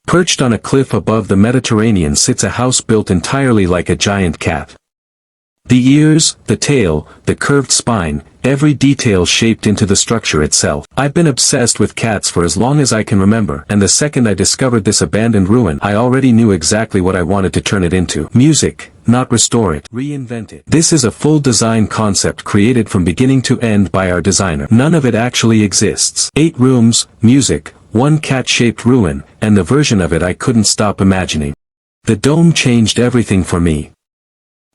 Perched on a cliff above the Mediterranean sits a house built entirely like a giant cat. The ears, the tail, the curved spine, every detail shaped into the structure itself. I've been obsessed with cats for as long as I can remember, and the second I discovered this abandoned ruin, I already knew exactly what I wanted to turn it into. Music, not restore it, reinvent it. This is a full design concept created from beginning to end by our designer. None of it actually exists. 8 rooms, music, one cat-shaped ruin, and the version of it I couldn't stop imagining. The dome changed everything for me.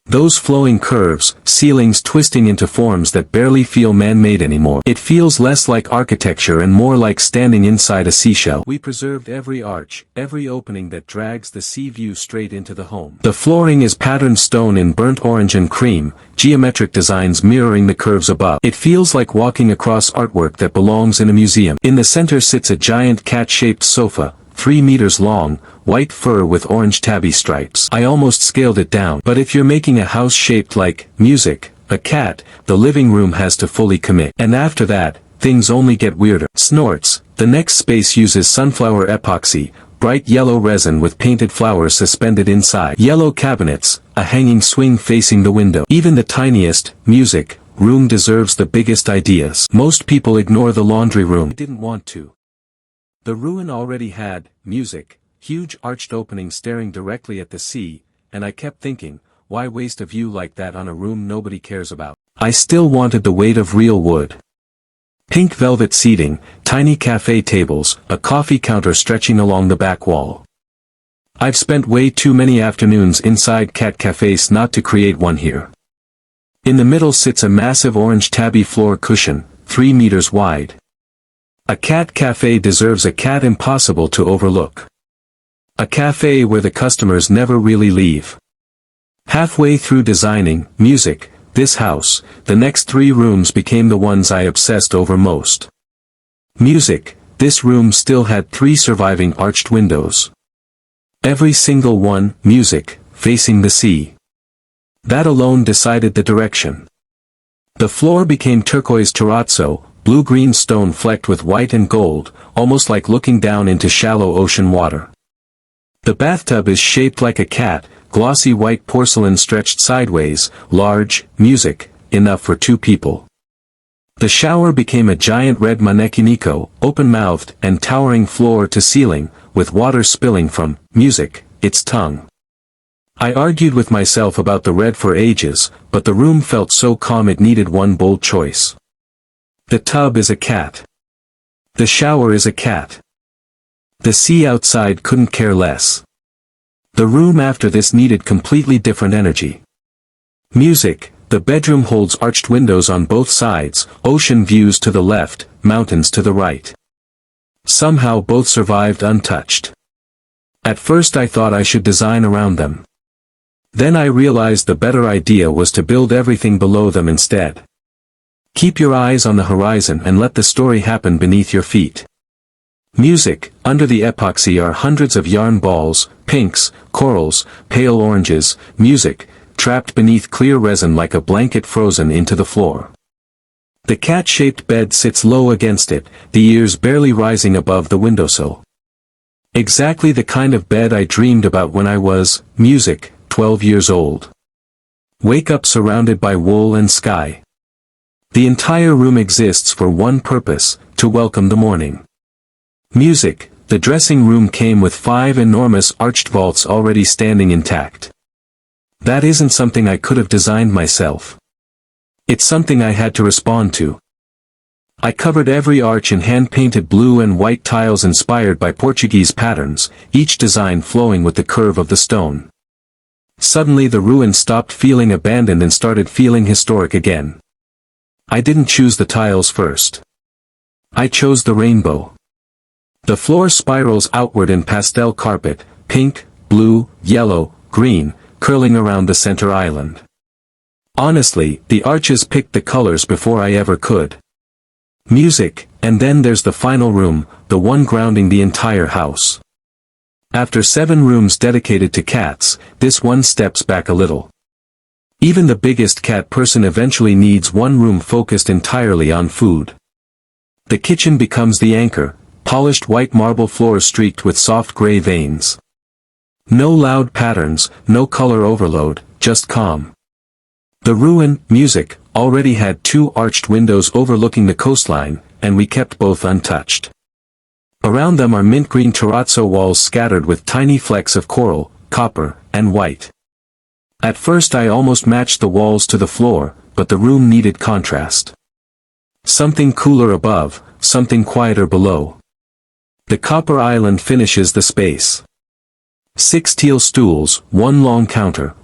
Those flowing curves, ceilings twisting into forms that barely feel man-made anymore. It feels less like architecture and more like standing inside a seashell. We preserved every arch, every opening that drags the sea view straight into the home. The flooring is patterned stone in burnt orange and cream, geometric designs mirroring the curves above. It feels like walking across artwork that belongs in a museum. In the center sits a giant cat-shaped sofa, 3 meters long, white fur with orange tabby stripes. I almost scaled it down. But if you're making a house shaped like music, a cat, the living room has to fully commit. And after that, things only get weirder. Snorts. The next space uses sunflower epoxy, bright yellow resin with painted flowers suspended inside. Yellow cabinets, a hanging swing facing the window. Even the tiniest, music, room deserves the biggest ideas. Most people ignore the laundry room. I didn't want to. The ruin already had music, huge arched openings staring directly at the sea, and I kept thinking, why waste a view like that on a room nobody cares about? I still wanted the weight of real wood. Pink velvet seating, tiny cafe tables, a coffee counter stretching along the back wall. I've spent way too many afternoons inside cat cafes not to create one here. In the middle sits a massive orange tabby floor cushion, 3 meters wide. A cat cafe deserves a cat impossible to overlook. A cafe where the customers never really leave. Halfway through designing, music, this house, the next 3 rooms became the ones I obsessed over most. Music, this room still had 3 surviving arched windows. Every single one, music, facing the sea. That alone decided the direction. The floor became turquoise terrazzo, blue-green stone flecked with white and gold, almost like looking down into shallow ocean water. The bathtub is shaped like a cat, glossy white porcelain stretched sideways, large, music, enough for 2 people. The shower became a giant red manekiniko, open-mouthed and towering floor to ceiling, with water spilling from music, its tongue. I argued with myself about the red for ages, but the room felt so calm it needed one bold choice. The tub is a cat. The shower is a cat. The sea outside couldn't care less. The room after this needed completely different energy. Music, the bedroom holds arched windows on both sides, ocean views to the left, mountains to the right. Somehow both survived untouched. At first I thought I should design around them. Then I realized the better idea was to build everything below them instead. Keep your eyes on the horizon and let the story happen beneath your feet. Music, under the epoxy are hundreds of yarn balls, pinks, corals, pale oranges, music, trapped beneath clear resin like a blanket frozen into the floor. The cat-shaped bed sits low against it, the ears barely rising above the windowsill. Exactly the kind of bed I dreamed about when I was, music, 12 years old. Wake up surrounded by wool and sky. The entire room exists for one purpose, to welcome the morning. Music, the dressing room came with 5 enormous arched vaults already standing intact. That isn't something I could have designed myself. It's something I had to respond to. I covered every arch in hand-painted blue and white tiles inspired by Portuguese patterns, each design flowing with the curve of the stone. Suddenly the ruin stopped feeling abandoned and started feeling historic again. I didn't choose the tiles first. I chose the rainbow. The floor spirals outward in pastel carpet, pink, blue, yellow, green, curling around the center island. Honestly, the arches picked the colors before I ever could. Music, and then there's the final room, the one grounding the entire house. After 7 rooms dedicated to cats, this one steps back a little. Even the biggest cat person eventually needs one room focused entirely on food. The kitchen becomes the anchor, polished white marble floors streaked with soft gray veins. No loud patterns, no color overload, just calm. The ruin, music, already had 2 arched windows overlooking the coastline, and we kept both untouched. Around them are mint green terrazzo walls scattered with tiny flecks of coral, copper, and white. At first I almost matched the walls to the floor, but the room needed contrast. Something cooler above, something quieter below. The copper island finishes the space. 6 teal stools, 1 long counter,